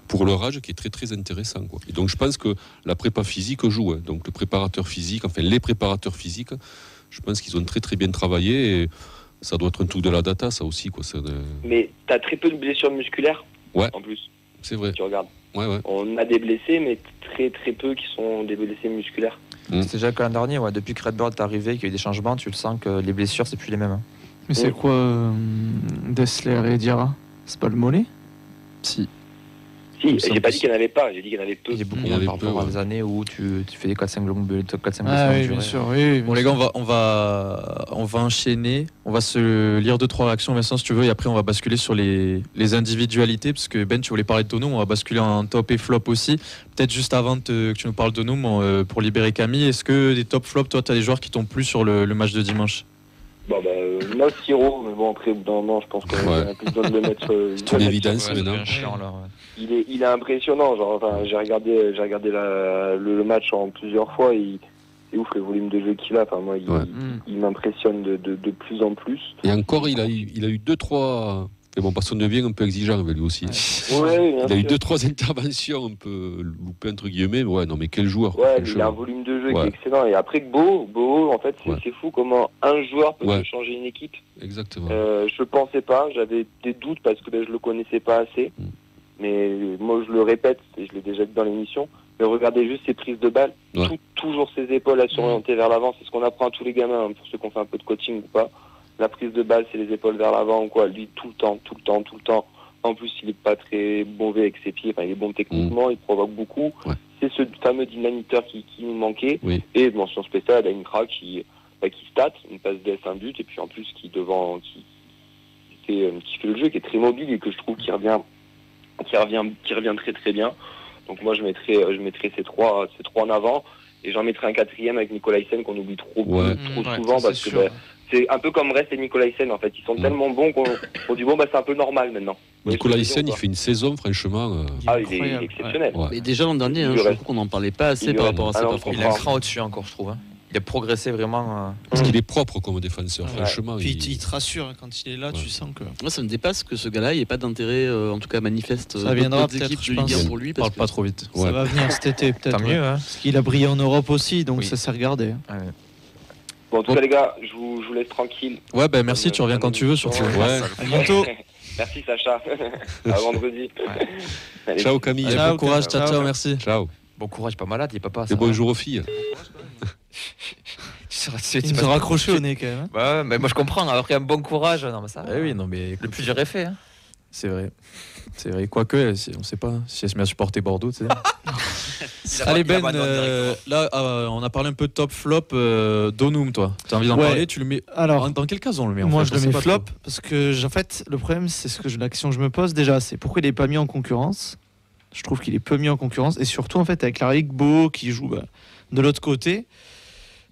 S4: pour leur âge qui est très très intéressant, quoi. Et donc je pense que la prépa physique joue. Donc les préparateurs physiques, je pense qu'ils ont très très bien travaillé. Et Ça doit être un truc de la data, ça aussi, quoi.
S7: Mais t'as très peu de blessures musculaires.
S4: Ouais.
S7: En plus.
S4: C'est vrai.
S7: Tu regardes.
S4: Ouais.
S7: On a des blessés, mais très très peu qui sont des blessés musculaires.
S6: C'est déjà que l'an dernier, depuis que Redbird est arrivé, qu'il y a eu des changements, tu le sens que les blessures, c'est plus les mêmes. Hein.
S3: Mais c'est quoi Dessler et Diarra? C'est pas le mollet?
S2: Si.
S7: Si, j'ai pas dit qu'il n'y en avait pas, j'ai dit qu'il y en avait peu.
S6: Il y a beaucoup
S4: Il y
S6: moins
S4: avait
S6: par rapport à des années où tu fais des 4-5 longues blessures.
S3: Ah oui, bien sûr. Oui,
S2: Bon les gars, on va enchaîner. On va se lire 2-3 réactions, Vincent, si tu veux, et après on va basculer sur les individualités, parce que Ben, tu voulais parler de Donum, on va basculer en top et flop aussi. Peut-être juste avant que tu nous parles de Donum, pour libérer Camille, est-ce que des top flops, toi, tu as des joueurs qui t'ont plu sur le match de dimanche?
S7: Moi, Siro, mais bon, après, au bout d'un moment, je pense qu'on a plus besoin de le mettre.
S4: C'est une évidence maintenant.
S7: Il est impressionnant. J'ai regardé le match en plusieurs fois. C'est ouf le volume de jeu qu'il a. Enfin, moi, il m'impressionne de plus en plus.
S4: Et encore, il a eu 2-3. Mais bon, parce qu'on devient un peu exigeant avec lui aussi.
S7: Ouais,
S4: il a eu 2-3 interventions un peu loupées entre guillemets. Ouais, non, mais quel joueur.
S7: Ouais, il a un volume de jeu qui est excellent. Et après, Beau, en fait, c'est fou comment un joueur peut changer une équipe.
S4: Exactement.
S7: Je pensais pas. J'avais des doutes parce que je le connaissais pas assez. Mais moi, je le répète, et je l'ai déjà dit dans l'émission. Mais regardez juste ses prises de balles. Toujours ses épaules à s'orienter vers l'avant. C'est ce qu'on apprend à tous les gamins, pour ceux qui ont fait un peu de coaching ou pas. La prise de balle, c'est les épaules vers l'avant ou quoi. Lui, tout le temps. En plus, il est pas très mauvais avec ses pieds. Enfin, il est bon techniquement, il provoque beaucoup. Ouais. C'est ce fameux dynamiteur qui nous manquait. Oui. Et mention spéciale à Incra qui stat, une passe d'ess, un but, et puis en plus qui fait le jeu, qui est très mobile et que je trouve qui revient très très bien. Donc moi, je mettrais ces trois en avant. Et j'en mettrai un quatrième avec Nicolaisen qu'on oublie trop souvent parce que c'est un peu comme Rest et Nicolaisen en fait. Ils sont tellement bons qu'on dit c'est un peu normal maintenant.
S4: Nicolaisen, il fait une saison franchement.
S7: Il est exceptionnel.
S5: Ouais. Mais déjà l'an dernier, je trouve qu'on n'en parlait pas assez par rapport à sa performance.
S6: Il a un cran au-dessus encore, je trouve. Il a progressé vraiment.
S4: Parce qu'il est propre comme défenseur, franchement.
S3: Puis il te rassure quand il est là, tu sens que.
S5: Moi, ça me dépasse que ce gars-là, il n'y ait pas d'intérêt, en tout cas manifeste.
S3: Ça viendra peut-être, je pense.
S5: Pour lui.
S2: Parle pas trop vite.
S3: Ça va venir cet été, peut-être.
S6: Tant mieux, hein.
S3: Parce qu'il a brillé en Europe aussi, donc ça s'est regardé.
S7: Bon, en tout cas, les gars, je vous laisse tranquille.
S2: Ouais, merci, tu reviens quand tu veux, surtout.
S3: À bientôt.
S7: Merci, Sacha. À vendredi.
S4: Ciao, Camille.
S2: Bon courage, ciao, merci.
S4: Ciao.
S6: Bon courage, pas malade, il est papa.
S4: Et bonjour aux filles.
S3: Il nous a raccroché au nez quand même.
S6: Bah, mais moi je comprends, après un bon courage. Non, mais ça.
S2: Mais
S6: le plus dur est fait. Hein.
S2: C'est vrai. Quoique, on sait pas si elle se met à supporter Bordeaux. Tu sais. Allez Ben, là on a parlé un peu de top flop. Donum, toi, tu as envie d'en parler? Tu le mets. Alors, dans quel cas on le met?
S3: Moi je le mets flop parce que en fait le problème c'est l'action que je me pose déjà, c'est pourquoi il est pas mis en concurrence. Je trouve qu'il est peu mis en concurrence et surtout en fait avec Larry Gbo qui joue de l'autre côté.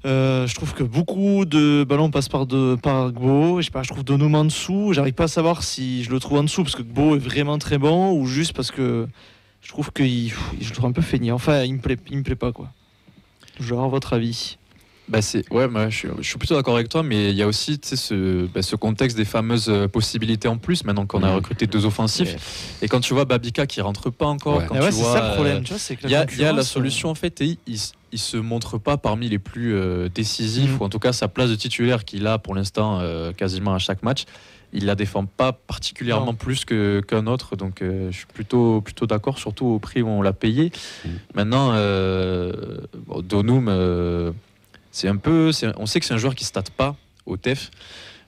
S3: Je trouve que beaucoup de ballons passent par Gbo. Je trouve Donum en dessous. J'arrive pas à savoir si je le trouve en dessous parce que Gbo est vraiment très bon ou juste parce que je trouve que je le trouve un peu feignant. Enfin, il me plaît pas quoi. Genre votre avis?
S2: Je suis plutôt d'accord avec toi, mais il y a aussi ce contexte des fameuses possibilités en plus maintenant qu'on a recruté 2 offensifs. Et quand tu vois Babika qui rentre pas encore, quand tu vois,
S3: c'est ça le problème. Il
S2: y a la solution en fait, et il se montre pas parmi les plus décisifs, ou en tout cas sa place de titulaire qu'il a pour l'instant quasiment à chaque match. Il la défend pas particulièrement plus qu'un autre, donc je suis plutôt d'accord, surtout au prix où on l'a payé. Maintenant, Donum. On sait que c'est un joueur qui ne state pas au TEF,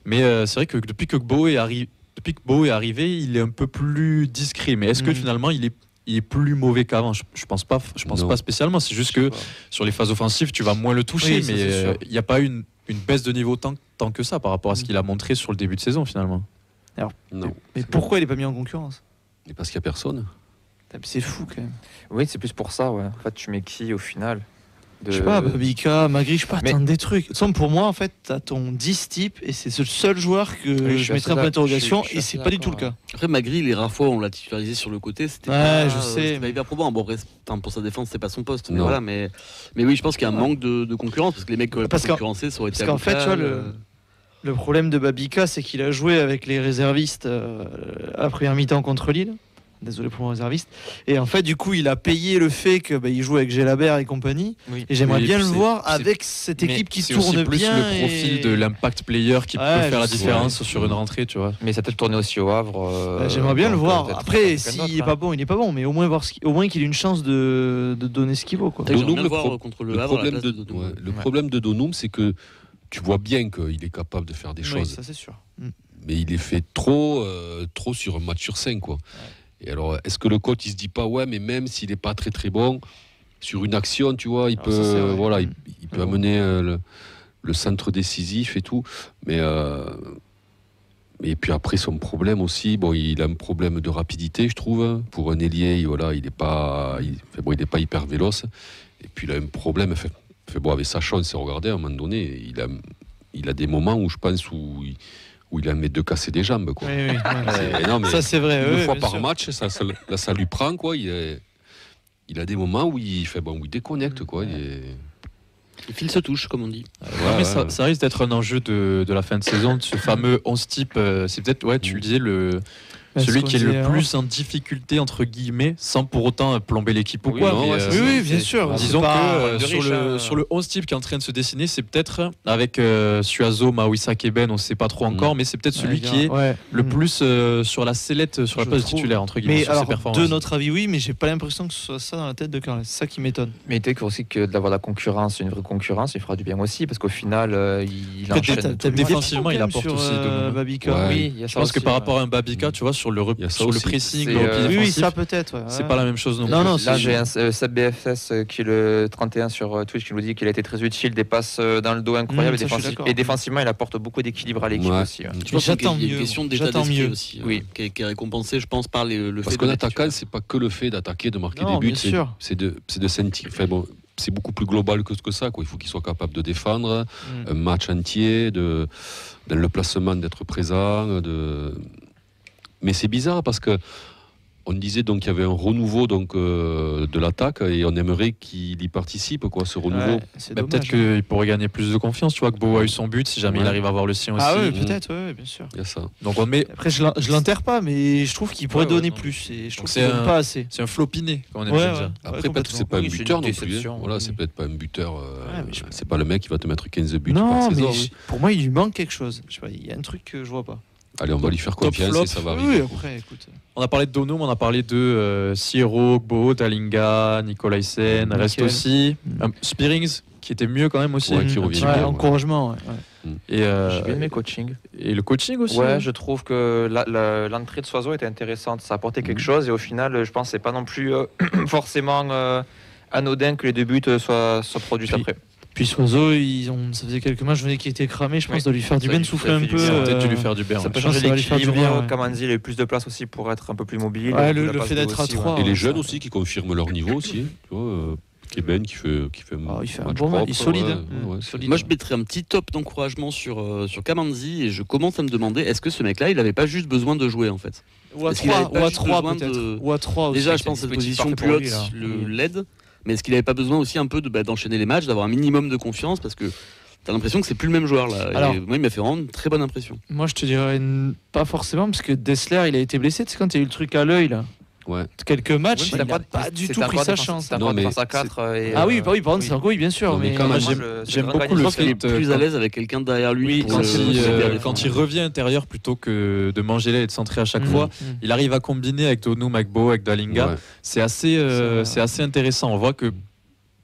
S2: mais c'est vrai que depuis que Gbo est arrivé, il est un peu plus discret. Mais est-ce que finalement il est plus mauvais qu'avant? Je pense pas spécialement. C'est juste que sur les phases offensives, tu vas moins le toucher, mais il n'y a pas une baisse de niveau tant que ça par rapport à ce qu'il a montré sur le début de saison finalement.
S3: Alors, mais pourquoi il n'est pas mis en concurrence?
S4: Parce qu'il n'y a personne.
S3: C'est fou quand même.
S6: Oui, c'est plus pour ça. En fait, tu mets qui au final?
S3: Je sais pas, Babika, Magri, attendre des trucs. Pour moi, en fait, t'as ton 10 type et c'est le seul joueur que je mettrais un peu d'interrogation et c'est pas du tout le cas.
S5: Après, Magri, les rares fois où on l'a titularisé sur le côté, c'était pas hyper probant. Bon, pour sa défense, c'est pas son poste. Mais voilà, mais oui, je pense qu'il y a un manque de concurrence parce que les mecs concurrencés, ça aurait été.
S3: Parce qu'en fait, tu vois, le problème de Babika, c'est qu'il a joué avec les réservistes à première mi-temps contre Lille. Désolé pour mon réserviste. Et en fait, du coup, il a payé le fait qu'il joue avec Gelabert et compagnie.
S6: Oui.
S3: Et j'aimerais bien le voir
S2: c'est-
S3: avec cette équipe qui
S2: C'est
S3: tourne
S2: aussi plus
S3: bien.
S2: le profil de l'impact player qui peut faire la différence sur une rentrée, tu vois.
S6: Mais ça peut tourner aussi au Havre.
S3: J'aimerais bien le
S6: donc,
S3: voir.
S6: peut-être
S3: Après,
S6: quelqu'un
S3: s'il
S6: d'autre,
S3: n'est
S6: hein.
S3: pas bon, il n'est pas bon. Mais au moins, au moins qu'il ait une chance de donner ce qu'il vaut. Quoi.
S5: J'aimerais
S4: Donum,
S5: bien
S4: le
S5: le voir
S4: pro-
S5: contre le
S4: Le
S5: Havre à la
S4: problème
S5: place
S4: de,
S5: Donum.
S4: ouais, le problème de Donum, c'est que tu vois bien qu'il est capable de faire des
S3: Oui,
S4: choses,
S3: ça c'est sûr.
S4: mais il est fait trop sur un match sur 5, quoi. Et alors, est-ce que le coach il se dit pas, ouais, mais même s'il n'est pas très très bon sur une action, tu vois, il
S3: Alors ça, c'est
S4: peut,
S3: vrai.
S4: voilà, il peut
S3: Mais bon.
S4: amener le centre décisif et tout, mais et puis après son problème aussi, bon, il a un problème de rapidité, je trouve. Hein. Pour un ailier, voilà, il n'est pas hyper véloce. Et puis il a un problème. Bon, avec sa chance, c'est regarder à un moment donné, il a des moments où je pense où il a met de casser des jambes, quoi.
S3: Oui, oui,
S4: Non, mais
S3: ça c'est vrai.
S4: une
S3: oui,
S4: fois
S3: bien
S4: par
S3: sûr.
S4: match, ça lui prend, quoi. Il a des moments où il déconnecte, quoi.
S5: Le fil se touche, comme on dit.
S2: Mais ça risque d'être un enjeu de la fin de saison, de ce fameux 11 type. C'est peut-être, ouais, tu le disais, celui qui est le plus en difficulté, entre guillemets, sans pour autant plomber l'équipe ou
S6: Oui,
S2: quoi.
S4: non,
S2: mais,
S4: ouais,
S3: Oui, bien sûr.
S2: disons
S3: C'est
S2: que
S3: pas-
S6: de riche,
S2: sur le 11 type qui est en train de se dessiner, c'est peut-être avec Suazo, Maouissa Keben, on ne sait pas trop encore, mais c'est peut-être celui qui est
S3: Ouais.
S2: le plus sur la sellette, sur la
S3: Je
S2: place
S3: trouve.
S2: titulaire, entre guillemets,
S3: Mais
S2: sur
S3: alors,
S2: ses performances.
S3: de notre avis, oui, mais j'ai pas l'impression que ce soit ça dans la tête de Carles. C'est ça qui m'étonne.
S6: Mais peut-être aussi que d'avoir la concurrence, une vraie concurrence, il fera du bien aussi, parce qu'au final, il
S3: Peut-être
S6: enchaîne.
S3: t'as
S6: tout le
S3: mis
S6: temps.
S2: défensivement, il
S3: des
S2: apporte
S3: sur,
S2: aussi de-
S3: Babika.
S4: Ouais.
S6: Oui, il y a
S2: Je
S6: ça
S2: pense que
S6: aussi,
S2: par
S6: ouais.
S2: rapport à un Babika, tu vois, sur le
S4: Il y a ça
S2: sur le
S4: aussi.
S2: pressing,
S6: C'est,
S2: le repli
S3: Oui,
S2: défensif,
S3: ça peut-être. Ouais.
S2: c'est pas la même chose non
S3: Non,
S2: plus.
S3: non,
S6: Là,
S3: c'est-
S6: j'ai un Seb BFS qui est le 31 sur Twitch qui nous dit qu'il a été très utile, des passes dans le dos incroyables.
S3: Ça, je suis d'accord.
S6: Et défensivement, il apporte beaucoup d'équilibre à l'équipe
S4: Ouais.
S6: aussi. Ouais.
S5: Je pense
S3: j'attends
S5: qu'il y a une
S3: mieux,
S5: question
S3: moi.
S5: d'état
S3: J'attends
S5: d'esprit
S3: mieux.
S5: aussi,
S6: Oui.
S5: qui est récompensée, je pense, par le
S4: Parce
S5: fait
S4: qu'un
S5: de
S4: attaquant, c'est pas que le fait d'attaquer, de marquer
S3: Non,
S4: des buts,
S3: bien sûr.
S4: c'est de sentir. Enfin, bon, c'est beaucoup plus global que ça, quoi. Il faut qu'il soit capable de défendre un match entier, dans le placement d'être présent. Mais c'est bizarre parce que on disait donc qu'il y avait un renouveau de l'attaque et on aimerait qu'il y participe, quoi, ce renouveau.
S3: Ouais, c'est
S2: Bah,
S3: dommage,
S2: peut-être qu'il pourrait gagner plus de confiance, tu vois, que Beau a eu son but, si jamais il
S4: Ouais.
S2: arrive à avoir le sien aussi.
S3: Ah oui, peut-être, ouais, bien sûr.
S4: Il y a ça.
S2: Donc on met,
S3: Après, je l'enterre pas, mais je trouve qu'il pourrait
S2: Ouais, ouais,
S3: donner
S2: non.
S3: plus. Et je trouve
S2: Donc
S3: qu'il
S2: c'est
S3: donne
S2: un-
S3: pas assez.
S2: c'est un flopiné, comme on aime
S3: Ouais,
S2: bien
S3: ouais.
S2: dire.
S4: Après,
S3: complètement.
S4: c'est pas un
S6: Oui, c'est
S4: buteur
S6: une
S4: non plus. Hein.
S6: déception,
S4: Voilà,
S6: oui.
S4: c'est peut-être pas un buteur.
S3: mais je-
S4: C'est pas le mec qui va te mettre 15 buts par
S3: Non,
S4: saison.
S3: mais
S4: hein.
S3: pour moi, il lui manque quelque chose. Je sais pas, il y a un truc que je vois pas.
S4: Allez, on va lui faire
S2: Top
S4: confiance
S2: flop.
S4: et ça va
S3: Oui,
S4: arriver.
S3: après, écoute.
S2: On a parlé de Donum, on a parlé de Sierro, Gbo, Dalinga, Nicolaisen, reste
S3: Nickel.
S2: aussi Spearings, qui était mieux quand même aussi.
S4: Ouais, qui
S2: Un
S4: revient
S2: petit
S3: Ouais,
S2: peu.
S4: bien,
S3: encouragement. Ouais.
S2: Et,
S6: J'ai bien aimé coaching.
S2: et le coaching aussi.
S6: Ouais, je trouve que l'entrée de Soiseau était intéressante. Ça apportait quelque chose et au final, je pense que c'est pas non plus forcément anodin que les deux buts soient produits
S3: Puis-
S6: après.
S3: Puis Soiseau, ça faisait quelques matchs, je venais qu'il était cramé. Je pense
S6: Oui.
S3: de lui faire du
S6: Ça
S3: bien,
S6: lui-
S3: de souffler
S6: ça
S3: un
S6: fait du
S3: peu.
S6: bien.
S2: Ça va peut-être dû lui faire du bien.
S6: Ça
S2: ouais.
S6: peut
S3: je pense
S6: changer
S3: que ça va lui faire du
S6: l'équilibre.
S3: bien, ouais.
S6: Kamanzi, il a eu plus de place aussi pour être un peu plus mobile.
S3: Ouais,
S6: Il a
S3: le
S6: la passe
S3: fait
S6: de
S3: d'être à
S6: aussi,
S3: 3.
S6: ouais.
S4: Et les
S3: Ouais,
S4: jeunes
S3: ça-
S4: aussi qui confirment leur niveau aussi. Tu vois, Keben qui fait
S3: Ah, il fait un
S4: match
S3: bon match, il est
S4: propre,
S3: solide.
S4: ouais,
S3: hein.
S4: ouais,
S3: Solide.
S5: Moi, je mettrais un petit top d'encouragement sur Kamanzi et je commence à me demander est-ce que ce mec-là, il n'avait pas juste besoin de jouer en fait.
S3: Ou à
S5: Est-ce qu'il avait
S3: 3,
S5: pas
S3: ou à
S5: juste
S3: 3
S5: besoin
S3: peut-être.
S5: de-
S3: Ou à 3 aussi.
S5: Déjà, je
S6: c'est
S5: pense que
S6: une
S5: cette
S6: petite
S5: position
S6: partie
S5: plus
S6: pour
S5: haute
S6: lui, là.
S5: l'aide, mais est-ce qu'il n'avait pas besoin aussi un peu d'enchaîner les matchs, d'avoir un minimum de confiance parce que t'as l'impression que c'est plus le même joueur là.
S3: Alors-
S5: Et moi, il m'a fait vraiment une très bonne impression.
S3: Moi, je te dirais pas forcément, parce que Dessler, il a été blessé. Tu sais, quand il y a eu le truc à l'œil, là,
S4: Ouais.
S3: quelques matchs,
S6: Oui,
S3: il
S6: mais
S3: n'a pas du tout pris sa chance.
S6: C'est un
S4: Non, mais
S6: défense à 4.
S3: Ah oui, par contre, c'est encore, oui, bien sûr.
S4: Non, mais
S3: mais
S4: quand même,
S2: j'aime beaucoup le
S5: Je pense qu'il est
S2: fait
S5: plus à l'aise avec quelqu'un derrière lui.
S3: Oui,
S5: pour
S2: Quand,
S5: le-
S2: il,
S5: pour
S2: euh,
S5: le bien
S2: quand il
S5: défendre.
S2: revient intérieur plutôt que de manger l'aile et de centrer à chaque
S3: Mhm.
S2: fois,
S3: Mhm.
S2: il arrive à combiner avec Donum, avec Beau, avec Dalinga.
S4: Ouais.
S2: C'est assez intéressant. On voit que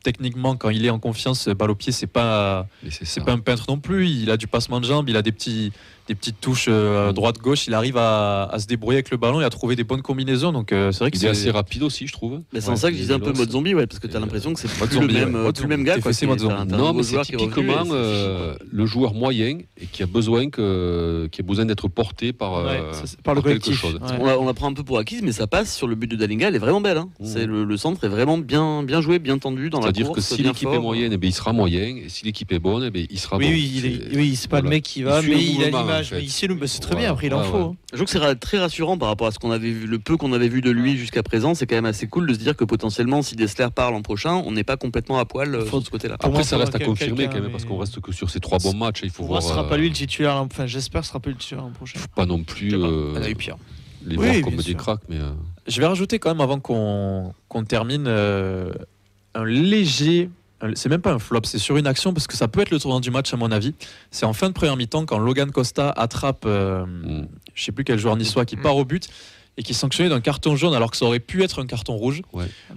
S2: techniquement, quand il est en confiance, balle au pied, c'est pas
S4: Mais
S2: c'est pas un peintre non plus. Il a du passement de jambes, il a des petites touches droite-gauche. Il arrive à se débrouiller avec le ballon et à trouver des bonnes combinaisons. Donc c'est vrai que
S4: Il est assez rapide aussi, je trouve.
S5: Mais c'est en
S2: Ouais,
S5: ça que je disais un peu
S4: véloce.
S5: mode zombie, ouais, parce que t'as
S4: Et,
S5: l'impression que c'est
S2: mode
S5: plus
S2: zombie,
S5: le
S2: ouais. Mode
S5: même
S2: zombie.
S5: gars.
S2: T'es
S5: Quoi.
S2: fessé mode
S5: T'as un
S2: zombie.
S5: nouveau
S4: Non, mais c'est
S5: joueur qui est revenu
S4: typiquement
S5: et c'est-
S4: le joueur moyen et qui a besoin d'être porté par,
S3: Ouais, ça, c'est par le
S4: quelque
S3: collectif.
S4: chose.
S3: Ouais.
S5: On la prend un peu pour acquise, mais ça passe sur le but de Dalinga, elle est vraiment belle. Hein.
S4: Mmh.
S5: C'est le centre est vraiment bien joué, bien tendu dans la
S4: C'est-à-dire
S5: course.
S4: que si
S5: bien
S4: l'équipe est
S5: fort.
S4: moyenne, eh bien, il sera moyen. Et si l'équipe est bonne, eh bien, il sera
S3: Oui,
S4: bon.
S3: oui, c'est pas
S4: voilà.
S3: le mec qui va,
S4: Il suit
S3: mais
S4: le
S3: il a
S4: mouvement,
S3: l'image.
S4: en fait.
S3: Mais il sait c'est très
S4: Voilà.
S3: bien, après il en
S4: Ouais,
S3: faut.
S4: ouais.
S3: hein.
S5: Je trouve que c'est très rassurant par rapport à ce qu'on avait vu, le peu qu'on avait vu de lui jusqu'à présent. C'est quand même assez cool de se dire que potentiellement, si Dessler part l'an prochain, on n'est pas complètement à poil
S3: Faut-
S5: sur ce côté-là.
S3: Pour
S4: Après,
S3: moi,
S4: ça reste à
S3: faudra
S4: confirmer
S3: quelqu'un,
S4: quand même,
S3: mais-
S4: parce qu'on reste que sur ces 3 bons matchs. Il faut
S3: Pour moi,
S4: voir.
S3: ce sera pas lui le titulaire. Enfin, j'espère que ce sera pas lui le titulaire l'an prochain.
S4: Pas non plus.
S6: On a eu pire.
S4: les
S3: Oui,
S4: voir
S3: bien
S4: comme des
S3: sûr.
S4: cracks. Mais
S2: Je vais rajouter quand même avant qu'on termine un léger. C'est même pas un flop, c'est sur une action parce que ça peut être le tournant du match à mon avis. C'est en fin de première mi-temps quand Logan Costa attrape, je sais plus quel joueur niçois qui part au but et qui est sanctionné d'un carton jaune alors que ça aurait pu être un carton rouge.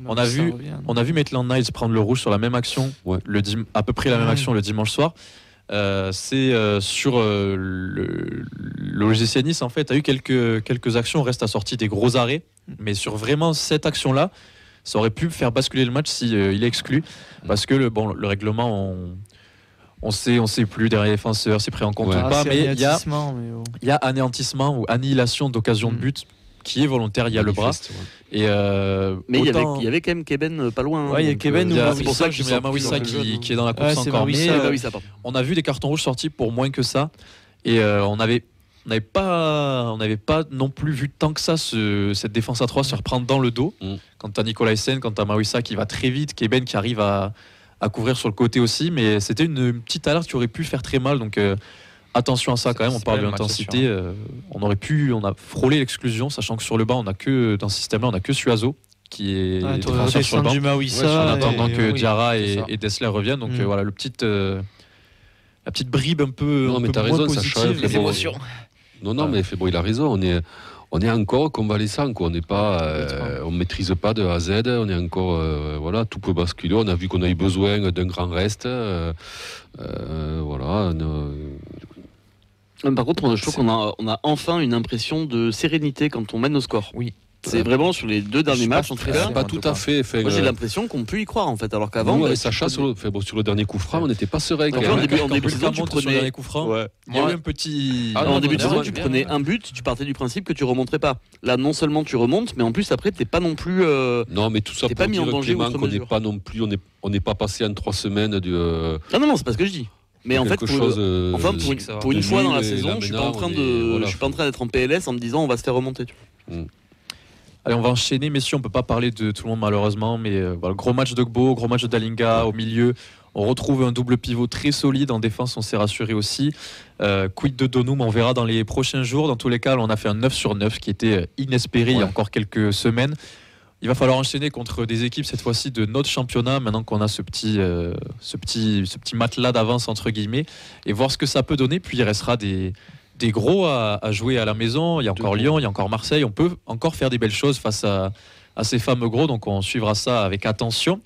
S2: On a vu Maitland Niles prendre le rouge sur la même action, à peu près la même action le dimanche soir. C'est sur l'OGC Nice en fait a eu quelques actions, reste assorties des gros arrêts, mais sur vraiment cette action-là, ça aurait pu faire basculer le match si il est exclu, parce que le règlement on sait plus derrière les défenseurs c'est pris en compte ou pas, mais il y a anéantissement ou annihilation d'occasion de but qui est volontaire, il y a le bras. Et
S5: mais il y avait quand même Keben pas loin.
S3: Ouais, il y a Keben
S2: c'est pour ça que je mets Mawissa qui est dans la course encore. Mais on a vu des cartons rouges sortis pour moins que ça. Et on n'avait pas non plus vu tant que ça cette défense à 3 se reprendre dans le dos. Quand t'as Nicolas Hyssen, quand t'as Mawissa qui va très vite, Keben qui arrive à couvrir sur le côté aussi. Mais c'était une petite alerte qui aurait pu faire très mal. Donc attention à ça quand même, on parle de l'intensité. On a frôlé l'exclusion, sachant que sur le banc, dans ce système-là, on a que Suazo qui est défenseur sur le banc. En attendant que Diarra et Dessler reviennent. Donc voilà, la petite bribe un peu,
S4: non, mais t'as raison, ça change
S6: les émotions.
S4: Non, mais il a raison. On est encore convalescent, quoi. On n'est pas, on maîtrise pas de A à Z. On est encore, tout peut basculer. On a vu qu'on a eu besoin d'un grand reste.
S5: Par contre, je trouve qu'on a enfin une impression de sérénité quand on mène au score.
S6: Oui.
S5: C'est vraiment sur les 2 derniers matchs, en tout cas.
S4: Pas tout à fait.
S5: Moi, j'ai l'impression qu'on peut y croire, en fait, alors qu'avant.
S4: Nous, Sacha, sur le dernier coup franc, on n'était pas serein.
S5: En début de saison, tu prenais.
S2: Sur le dernier coup franc. Il y a eu un petit.
S5: En début de saison, tu prenais un but, tu partais du principe que tu remonterais pas. Là, non seulement tu remontes, mais en plus, après, t'es pas non plus.
S4: Non, mais tout ça pour dire, Clément, qu'on n'est pas non plus. On n'est pas passé en 3 semaines du.
S5: Non, c'est pas ce que je dis. Mais en fait, pour une fois dans la saison, je suis pas en train d'être en PLS en me disant on va se faire remonter.
S2: Allez, on va enchaîner, messieurs, on peut pas parler de tout le monde malheureusement, mais gros match de Gbo, gros match de Dalinga au milieu. On retrouve un double pivot très solide en défense, on s'est rassuré aussi. Quid de Donum, on verra dans les prochains jours. Dans tous les cas, on a fait un 9 sur 9 qui était inespéré il y a encore quelques semaines. Il va falloir enchaîner contre des équipes cette fois-ci de notre championnat, maintenant qu'on a ce petit matelas d'avance entre guillemets, et voir ce que ça peut donner. Puis il restera des gros à jouer à la maison. Il y a encore Lyon, il y a encore Marseille. On peut encore faire des belles choses face à ces fameux gros, donc on suivra ça avec attention.